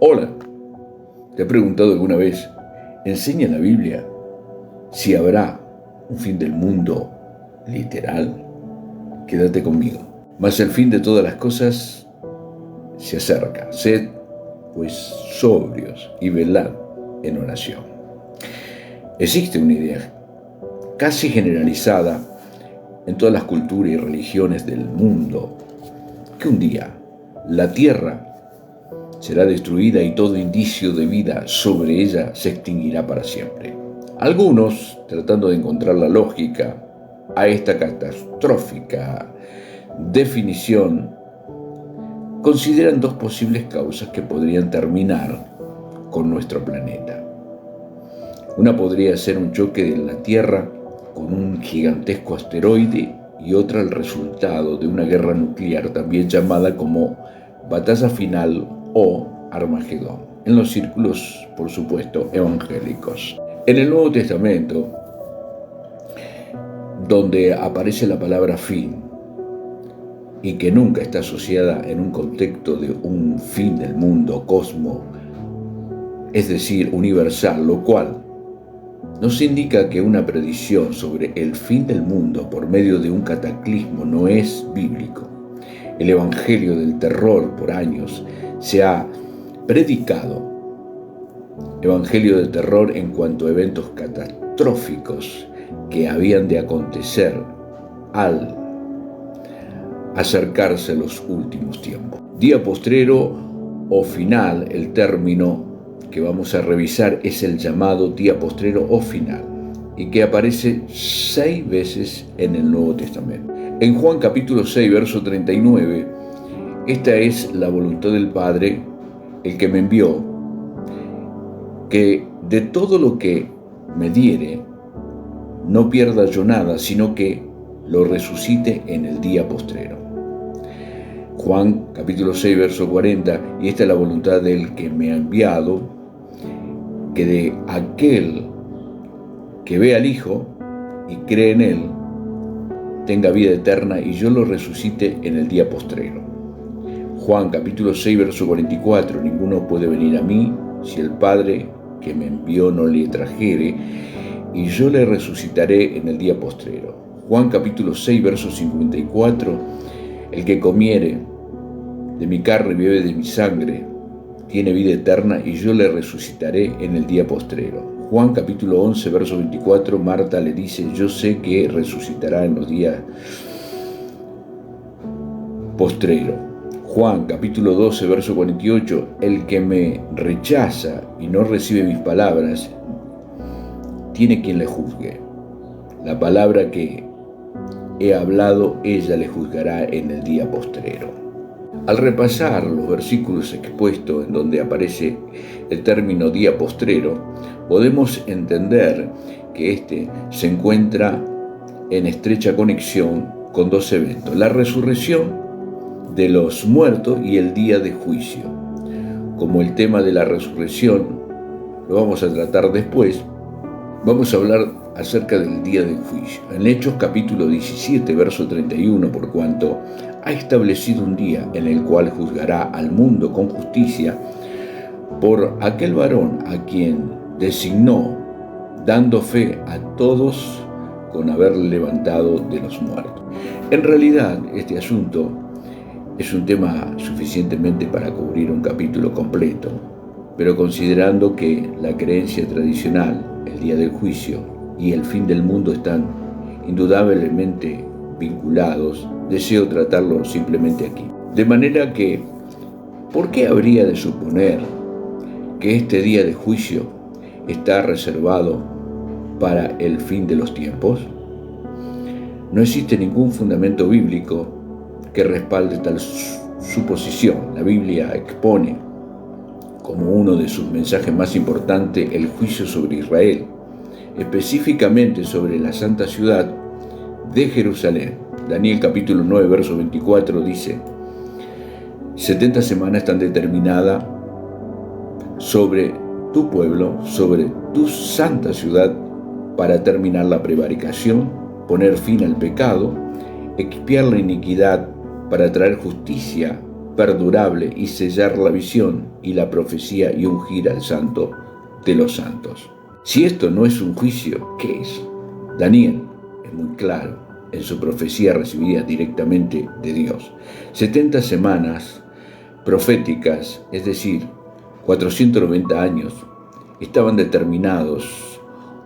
Hola, ¿te he preguntado alguna vez, enseña la Biblia si habrá un fin del mundo literal? Quédate conmigo. Mas el fin de todas las cosas se acerca. Sed, pues, sobrios y velad en oración. Existe una idea casi generalizada en todas las culturas y religiones del mundo que un día la tierra será destruida y todo indicio de vida sobre ella se extinguirá para siempre. Algunos, tratando de encontrar la lógica a esta catastrófica definición, consideran dos posibles causas que podrían terminar con nuestro planeta. Una podría ser un choque de la Tierra con un gigantesco asteroide y otra el resultado de una guerra nuclear también llamada como batalla final o Armagedón, en los círculos, por supuesto, evangélicos. En el Nuevo Testamento, donde aparece la palabra fin, y que nunca está asociada en un contexto de un fin del mundo, cosmo, es decir, universal, lo cual nos indica que una predicción sobre el fin del mundo por medio de un cataclismo no es bíblico. El evangelio del terror por años se ha predicado, evangelio de terror en cuanto a eventos catastróficos que habían de acontecer al acercarse los últimos tiempos. Día postrero o final, el término que vamos a revisar es el llamado día postrero o final, y que aparece 6 veces en el Nuevo Testamento. En Juan capítulo 6, verso 39, esta es la voluntad del Padre, el que me envió, que de todo lo que me diere, no pierda yo nada, sino que lo resucite en el día postrero. Juan capítulo 6, verso 40, y esta es la voluntad del que me ha enviado, que de aquel que ve al Hijo y cree en Él, tenga vida eterna y yo lo resucite en el día postrero. Juan capítulo 6, verso 44, ninguno puede venir a mí si el Padre que me envió no le trajere, y yo le resucitaré en el día postrero. Juan capítulo 6, verso 54, el que comiere de mi carne y bebe de mi sangre, tiene vida eterna y yo le resucitaré en el día postrero. Juan capítulo 11, verso 24, Marta le dice, yo sé que resucitará en los días postreros. Juan capítulo 12, verso 48, el que me rechaza y no recibe mis palabras, tiene quien le juzgue. La palabra que he hablado, ella le juzgará en el día postrero. Al repasar los versículos expuestos en donde aparece el término día postrero, podemos entender que este se encuentra en estrecha conexión con dos eventos: la resurrección de los muertos y el día de juicio. Como el tema de la resurrección lo vamos a tratar después, vamos a hablar acerca del día del juicio. En Hechos capítulo 17, verso 31, por cuanto ha establecido un día en el cual juzgará al mundo con justicia por aquel varón a quien designó, dando fe a todos con haber levantado de los muertos. En realidad, este asunto es un tema suficientemente para cubrir un capítulo completo, pero considerando que la creencia tradicional, el día del juicio y el fin del mundo están indudablemente vinculados, deseo tratarlo simplemente aquí. De manera que, ¿por qué habría de suponer que este día de juicio está reservado para el fin de los tiempos? No existe ningún fundamento bíblico que respalde tal suposición. La Biblia expone como uno de sus mensajes más importantes el juicio sobre Israel, específicamente sobre la santa ciudad de Jerusalén. Daniel capítulo 9, verso 24 dice, 70 semanas están determinadas sobre tu pueblo, sobre tu santa ciudad, para terminar la prevaricación, poner fin al pecado, expiar la iniquidad, para traer justicia perdurable y sellar la visión y la profecía y ungir al santo de los santos. Si esto no es un juicio, ¿qué es? Daniel es muy claro en su profecía recibida directamente de Dios. 70 semanas proféticas, es decir, 490 años, estaban determinados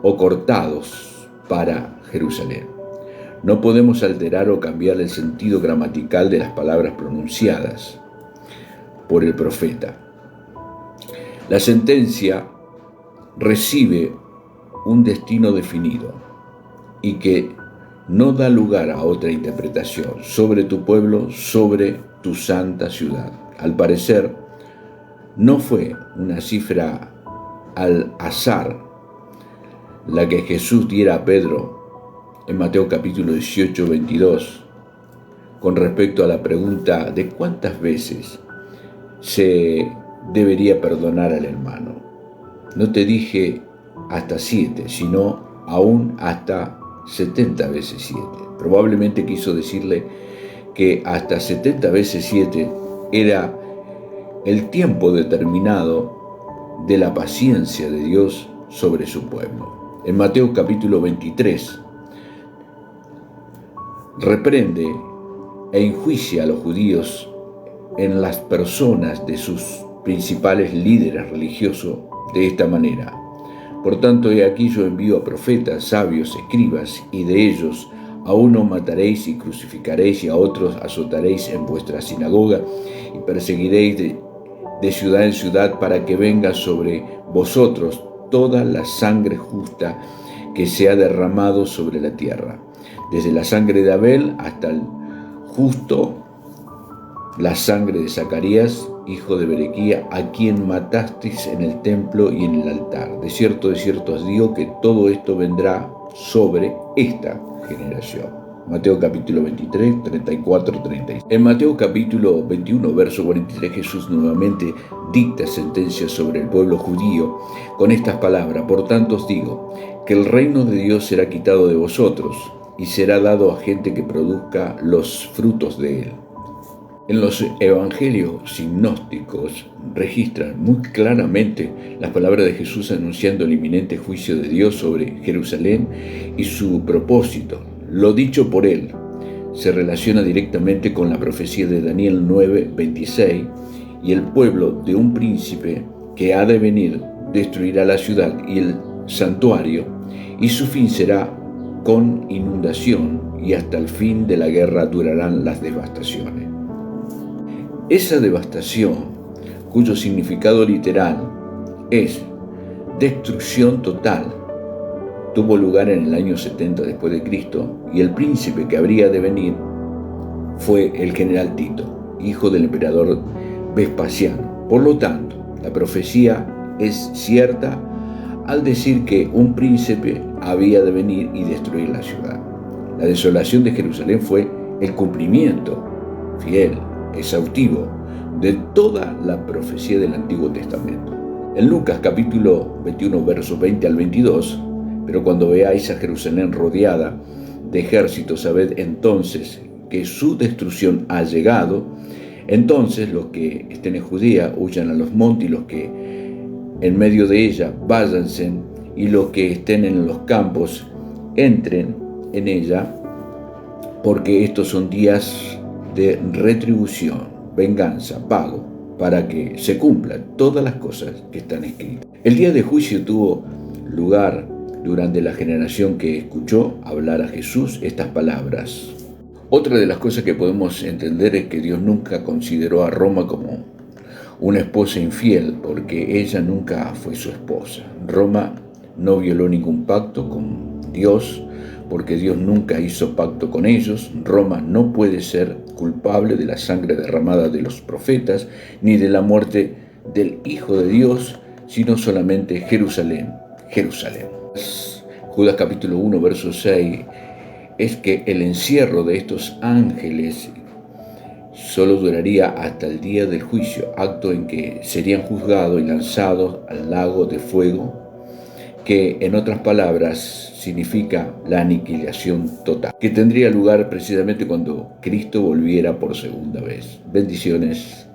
o cortados para Jerusalén. No podemos alterar o cambiar el sentido gramatical de las palabras pronunciadas por el profeta. La sentencia recibe un destino definido y que no da lugar a otra interpretación sobre tu pueblo, sobre tu santa ciudad. Al parecer, no fue una cifra al azar la que Jesús diera a Pedro en Mateo capítulo 18, 22, con respecto a la pregunta de cuántas veces se debería perdonar al hermano. No te dije hasta 7, sino aún hasta 70 veces 7. Probablemente quiso decirle que hasta 70 veces 7 era el tiempo determinado de la paciencia de Dios sobre su pueblo. En Mateo capítulo 23, reprende e enjuicia a los judíos en las personas de sus principales líderes religiosos de esta manera. Por tanto, he aquí yo envío a profetas, sabios, escribas, y de ellos a uno mataréis y crucificaréis, y a otros azotaréis en vuestra sinagoga, y perseguiréis de ciudad en ciudad, para que venga sobre vosotros toda la sangre justa que se ha derramado sobre la tierra, desde la sangre de Abel hasta el justo, la sangre de Zacarías, hijo de Berequía, a quien matasteis en el templo y en el altar. De cierto os digo que todo esto vendrá sobre esta generación. Mateo capítulo 23, 34, 36. En Mateo capítulo 21, verso 43, Jesús nuevamente dicta sentencia sobre el pueblo judío con estas palabras: por tanto os digo que el reino de Dios será quitado de vosotros y será dado a gente que produzca los frutos de él. En los evangelios sinópticos registran muy claramente las palabras de Jesús anunciando el inminente juicio de Dios sobre Jerusalén y su propósito. Lo dicho por él se relaciona directamente con la profecía de Daniel 9, 26, y el pueblo de un príncipe que ha de venir destruirá la ciudad y el santuario, y su fin será con inundación, y hasta el fin de la guerra durarán las devastaciones. Esa devastación, cuyo significado literal es destrucción total, tuvo lugar en el año 70 después de Cristo, y el príncipe que habría de venir fue el general Tito, hijo del emperador Vespasiano. Por lo tanto, la profecía es cierta al decir que un príncipe había de venir y destruir la ciudad. La desolación de Jerusalén fue el cumplimiento fiel, exhaustivo, de toda la profecía del Antiguo Testamento. En Lucas capítulo 21, versos 20 al 22, pero cuando veáis a Jerusalén rodeada de ejércitos, sabed entonces que su destrucción ha llegado. Entonces los que estén en Judea huyan a los montes, y los que en medio de ella váyanse, y los que estén en los campos entren en ella, porque estos son días de retribución, venganza, pago, para que se cumplan todas las cosas que están escritas. El día de juicio tuvo lugar durante la generación que escuchó hablar a Jesús estas palabras. Otra de las cosas que podemos entender es que Dios nunca consideró a Roma como una esposa infiel, porque ella nunca fue su esposa. Roma no violó ningún pacto con Dios, porque Dios nunca hizo pacto con ellos. Roma no puede ser culpable de la sangre derramada de los profetas, ni de la muerte del Hijo de Dios, sino solamente Jerusalén, Jerusalén. Judas capítulo 1, verso 6, es que el encierro de estos ángeles solo duraría hasta el día del juicio, acto en que serían juzgados y lanzados al lago de fuego que en otras palabras significa la aniquilación total, que tendría lugar precisamente cuando Cristo volviera por segunda vez. Bendiciones.